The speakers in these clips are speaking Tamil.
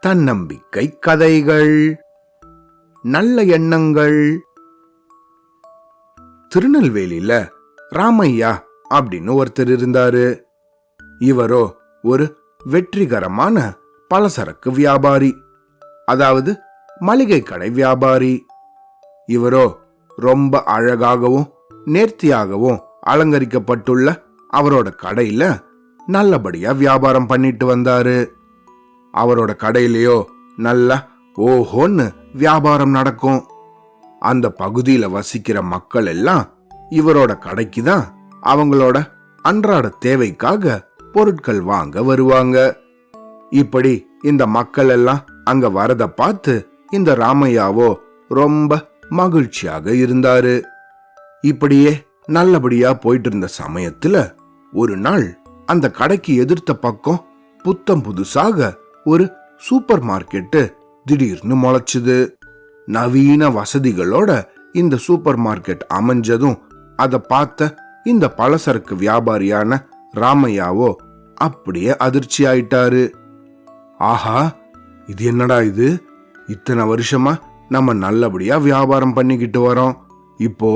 தன்னம்பிக்கை கதைகள், நல்ல எண்ணங்கள். திருநெல்வேலியில ராமையா அப்படின்னு ஒருத்தர் இருந்தாரு. இவரோ ஒரு வெற்றிகரமான பலசரக்கு வியாபாரி, அதாவது மளிகை கடை வியாபாரி. இவரோ ரொம்ப அழகாகவும் நேர்த்தியாகவும் அலங்கரிக்கப்பட்டுள்ள அவரோட கடையில நல்லபடியா வியாபாரம் பண்ணிட்டு வந்தாரு. அவரோட கடையிலயோ நல்லா ஓஹோன்னு வியாபாரம் நடக்கும். அந்த பகுதியில வசிக்கிற மக்கள் எல்லாம் இவரோட கடைக்கு தான் அவங்களோட அன்றாட தேவைக்காக பொருட்கள் வாங்க வருவாங்க. இப்படி இந்த மக்கள் எல்லாம் அங்க வரத பார்த்து இந்த ராமையாவோ ரொம்ப மகிழ்ச்சியாக இருந்தாரு. இப்படியே நல்லபடியா போயிட்டு இருந்த சமயத்துல ஒரு நாள் அந்த கடைக்கு எதிர்த்த பக்கம் புத்தம் புதுசாக ஒரு சூப்பர் மார்க்கெட்டு திடீர்னு முளைச்சுது. நவீன வசதிகளோட இந்த சூப்பர் மார்க்கெட் அமைஞ்சதும் அதை பார்த்த இந்த பலசரக்கு வியாபாரியான ராமையாவோ அப்படியே அதிர்ச்சி ஆயிட்டாரு. ஆஹா, இது என்னடா இது, இத்தனை வருஷமா நம்ம நல்லபடியா வியாபாரம் பண்ணிக்கிட்டு வரோம், இப்போ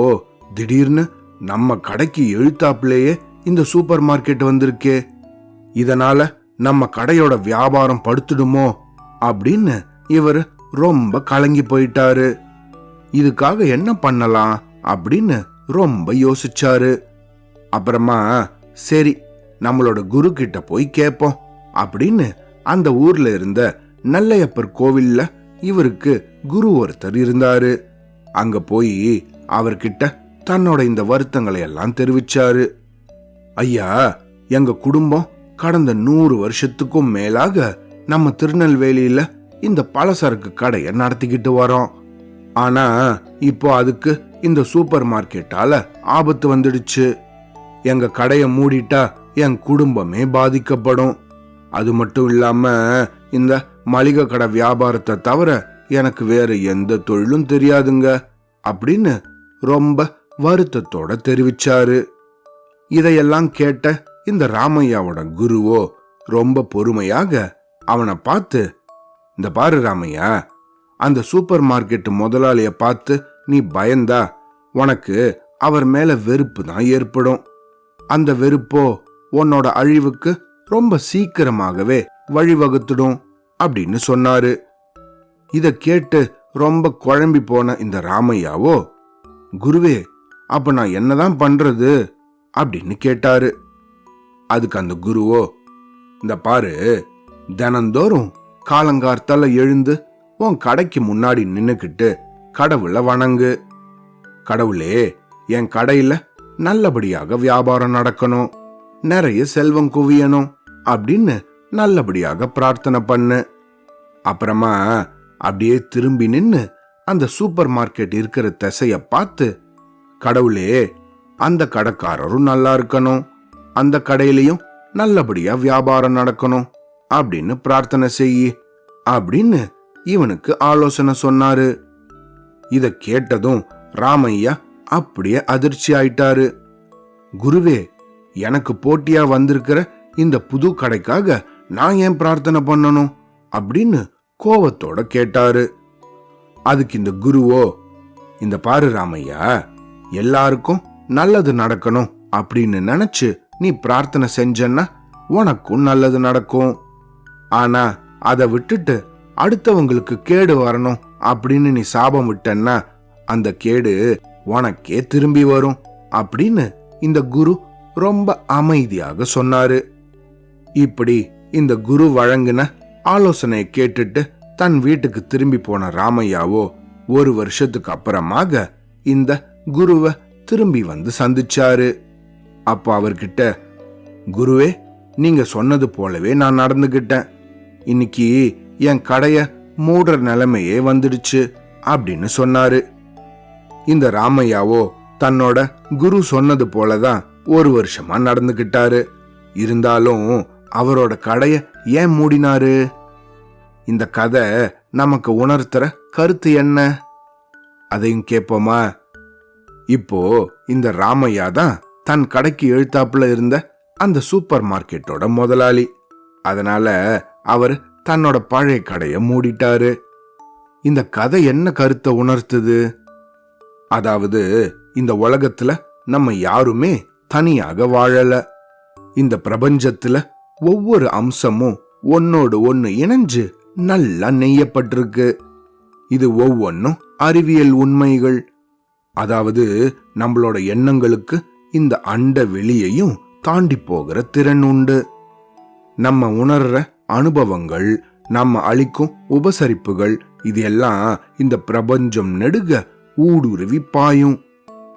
திடீர்னு நம்ம கடைக்கு எழுத்தாப்புலேயே இந்த சூப்பர் மார்க்கெட் வந்திருக்கே, இதனால நம்ம கடையோட வியாபாரம் படுத்துடுமோ அப்படின்னு இவர் ரொம்ப கலங்கி போயிட்டாரு. இதுக்காக என்ன பண்ணலாம் அப்படின்னு ரொம்ப யோசிச்சாரு. அப்புறமா சரி, நம்மளோட குரு கிட்ட போய் கேட்போம் அப்படின்னு அந்த ஊர்ல இருந்த நெல்லையப்பர் கோவில்ல இவருக்கு குரு ஒருத்தர் இருந்தாரு. அங்க போய் அவர்கிட்ட தன்னோட இந்த வருத்தங்களை எல்லாம் தெரிவிச்சாரு. ஐயா, எங்க குடும்பம் கடந்த 100 வருஷத்துக்கும் மேலாக நம்ம திருநெல்வேலியில இந்த பலசரக்கு கடையை நடத்திக்கிட்டு வரோம். ஆனா இப்போ அதுக்கு இந்த சூப்பர் மார்க்கெட்டால ஆபத்து வந்துடுச்சு. எங்க கடையை மூடிட்டா என் குடும்பமே பாதிக்கப்படும். அது மட்டும் இல்லாம இந்த மளிகை கடை வியாபாரத்தை தவிர எனக்கு வேற எந்த தொழிலும் தெரியாதுங்க அப்படின்னு ரொம்ப வருத்தத்தோட தெரிவிச்சாரு. இதையெல்லாம் கேட்ட இந்த ராமையாவோட குருவோ ரொம்ப பொறுமையாக அவனை பார்த்து, இந்த பாரு ராமையா, அந்த சூப்பர் மார்க்கெட் முதலாளிய பார்த்து நீ பயந்தா உனக்கு அவர் மேல வெறுப்பு தான் ஏற்படும். அந்த வெறுப்போ உன்னோட அழிவுக்கு ரொம்ப சீக்கிரமாகவே வழிவகுத்துடும் அப்படின்னு சொன்னாரு. இத கேட்டு ரொம்ப குழம்பி போன இந்த ராமையாவோ, குருவே, அப்ப நான் என்னதான் பண்றது அப்படின்னு கேட்டாரு. அதுக்கு அந்த குருவோ, இந்த பாரு, தினந்தோறும் காலங்கார்த்தால எழுந்து உன் கடைக்கு முன்னாடி நின்னுக்கிட்டு கடவுளை வணங்கு. கடவுளே, என் கடையில நல்லபடியாக வியாபாரம் நடக்கணும், நிறைய செல்வம் குவியணும் அப்படின்னு நல்லபடியாக பிரார்த்தனை பண்ணு. அப்புறமா அப்படியே திரும்பி நின்னு அந்த சூப்பர் மார்க்கெட் இருக்கிற திசைய பார்த்து, கடவுளே, அந்த கடைக்காரரும் நல்லா இருக்கணும், அந்த கடையிலையும் நல்லபடியா வியாபாரம் நடக்கணும் அப்படின்னு பிரார்த்தனை செய்யி அப்படின்னு இவனுக்கு ஆலோசனை சொன்னாரு. இத கேட்டதும் ராமையா அப்படியே அதிர்ச்சி ஆயிட்டாரு. குருவே, எனக்கு போட்டியா வந்திருக்கிற இந்த புது கடைக்காக நான் ஏன் பிரார்த்தனை பண்ணணும் அப்படின்னு கோவத்தோட கேட்டாரு. அதுக்கு இந்த குருவோ, இந்த பாரு ராமையா, எல்லாருக்கும் நல்லது நடக்கணும் அப்படின்னு நினைச்சு நீ பிரார்த்தனை செஞ்சன்னா உனக்கும் நல்லது நடக்கும். ஆனா அதை விட்டுட்டு அடுத்தவங்களுக்கு கேடு வரணும் அப்படின்னு நீ சாபம் விட்டன்னா அந்த கேடு உனக்கே திரும்பி வரும் அப்படின்னு இந்த குரு ரொம்ப அமைதியாக சொன்னாரு. இப்படி இந்த குரு வழங்கின ஆலோசனையை கேட்டுட்டு தன் வீட்டுக்கு திரும்பி போன ராமையாவோ 1 வருஷத்துக்கு அப்புறமாக இந்த குருவை திரும்பி வந்து சந்திச்சாரு. அப்ப அவர்கிட்ட, குருவே, நீங்க சொன்னது போலவே நான் நடந்துகிட்டேன், இன்னைக்கு என் கடைய மூடுற நிலைமையே வந்துடுச்சு அப்படின்னு சொன்னாரு. இந்த ராமையாவோ தன்னோட குரு சொன்னது போலதான் 1 வருஷமா நடந்துகிட்டாரு. இருந்தாலும் அவரோட கடைய ஏன் மூடினாரு? இந்த கதை நமக்கு உணர்த்துற கருத்து என்ன, அதையும் கேட்போமா? இப்போ இந்த ராமையா தான் தன் கடைக்கு எழுத்தாப்புல இருந்த அந்த சூப்பர் மார்க்கெட்டோட முதலாளி. அதனால அவர் தன்னோட பழைய கடைய மூடிட்டாரு. இந்த கதை என்ன கருத்தை உணர்த்துது? அதாவது இந்த உலகத்துல நம்ம யாருமே தனியாக வாழல. இந்த பிரபஞ்சத்துல ஒவ்வொரு அம்சமும் ஒன்னோடு ஒன்னு இணைஞ்சு நல்லா நெய்யப்பட்டிருக்கு. இது ஒவ்வொன்னும் அறிவியல் உண்மைகள். அதாவது நம்மளோட எண்ணங்களுக்கு இந்த அண்ட வெளியையும் தாண்டி போகிற திறன் உண்டு. நம்ம உணர்ற அனுபவங்கள், நம்ம அளிக்கும் உபசரிப்புகள், இது எல்லாம் இந்த பிரபஞ்சம் நெடுக ஊடுருவி பாயும்.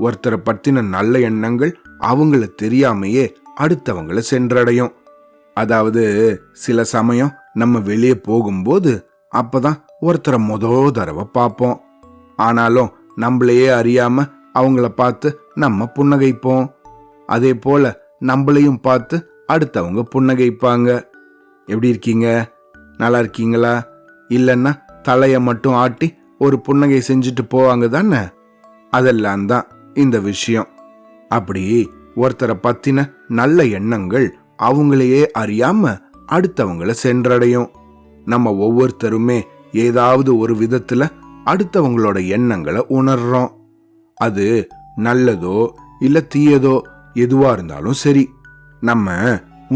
ஒருத்தரை பத்தின நல்ல எண்ணங்கள் அவங்கள தெரியாமையே அடுத்தவங்களை சென்றடையும். அதாவது சில சமயம் நம்ம வெளியே போகும்போது அப்பதான் ஒருத்தரை தடவை பார்ப்போம். ஆனாலும் நம்மளையே அறியாம அவங்கள பார்த்து நம்ம புன்னகைப்போம். அதே போல நம்மளையும் பார்த்து அடுத்தவங்க புன்னகைப்பாங்க. எப்படி இருக்கீங்க? நல்லா இருக்கீங்களா? இல்லைன்னா தலைய மட்டும் ஆட்டி ஒரு புன்னகை செஞ்சுட்டு போவாங்க தானே. அதெல்லாம் தான் இந்த விஷயம். அப்படி ஒருத்தரை பத்தின நல்ல எண்ணங்கள் அவங்களையே அறியாம அடுத்தவங்களை சென்றடையும். நம்ம ஒவ்வொருத்தருமே ஏதாவது ஒரு விதத்துல அடுத்தவங்களோட எண்ணங்களை உணர்றோம். அது நல்லதோ இல்ல தீயதோ எதுவா இருந்தாலும் சரி, நம்ம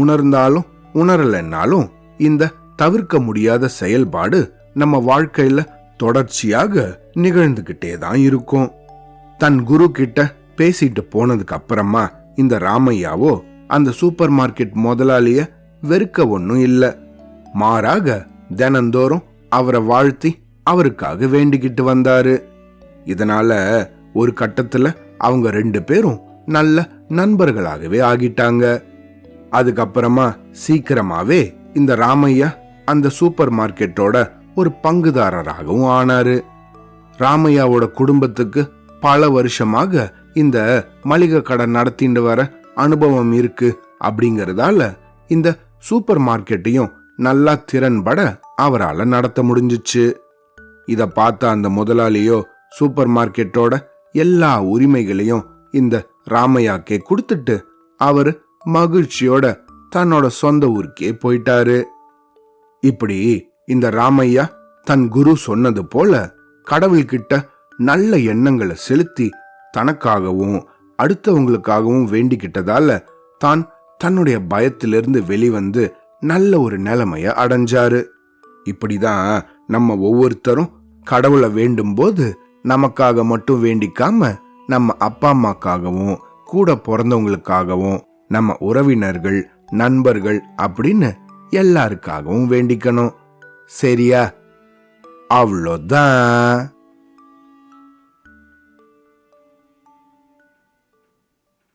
உணர்ந்தாலும் உணரலைன்னாலும் இந்த தவிர்க்க முடியாத செயல்பாடு நம்ம வாழ்க்கையில தொடர்ச்சியாக நிகழ்ந்துகிட்டே தான் இருக்கும். தன் குரு கிட்ட பேசிட்டு போனதுக்கு அப்புறமா இந்த ராமையாவோ அந்த சூப்பர் மார்க்கெட் முதலாளிய வெறுக்க ஒன்னும் இல்ல. மாறாக தினந்தோறும் அவரை வாழ்த்தி அவருக்காக வேண்டிக்கிட்டு வந்தாரு. இதனால ஒரு கட்டத்துல அவங்க 2 பேரும் நல்ல நண்பர்களாகவே ஆகிட்டாங்க. அதுக்கப்புறமா சீக்கிரமாவே இந்த ராமையா அந்த சூப்பர் மார்க்கெட்டோட ஒரு பங்குதாரராகவும் ஆனாரு. ராமையாவோட குடும்பத்துக்கு பல வருஷமாக இந்த மளிகை கடை நடத்திட்டு வர அனுபவம் இருக்கு. அப்படிங்கறதால இந்த சூப்பர் மார்க்கெட்டையும் நல்லா திறன்பட அவரால் நடத்த முடிஞ்சிச்சு. இத பார்த்த அந்த முதலாளியோ சூப்பர் மார்க்கெட்டோட எல்லா உரிமைகளையும் இந்த ராமையாக்கே கொடுத்துட்டு அவரு மகிழ்ச்சியோட தன்னோட சொந்த ஊருக்கே போயிட்டாரு. இப்படி இந்த ராமையா தன் குரு சொன்னது போல கடவுள்கிட்ட நல்ல எண்ணங்களை செலுத்தி தனக்காகவும் அடுத்தவங்களுக்காகவும் வேண்டிக்கிட்டதால தான் தன்னுடைய பயத்திலிருந்து வெளிவந்து நல்ல ஒரு நிலைமைய அடைஞ்சாரு. இப்படிதான் நம்ம ஒவ்வொருத்தரும் கடவுளை வேண்டும் போது நமக்காக மட்டும் வேண்டிக்காம நம்ம அப்பா அம்மாக்காகவும் கூட பிறந்தவங்களுக்காகவும் நம்ம உறவினர்கள் நண்பர்கள் அப்படின்னு எல்லாருக்காகவும் வேண்டிக்கணும். சரியா? அவ்வளோதான்.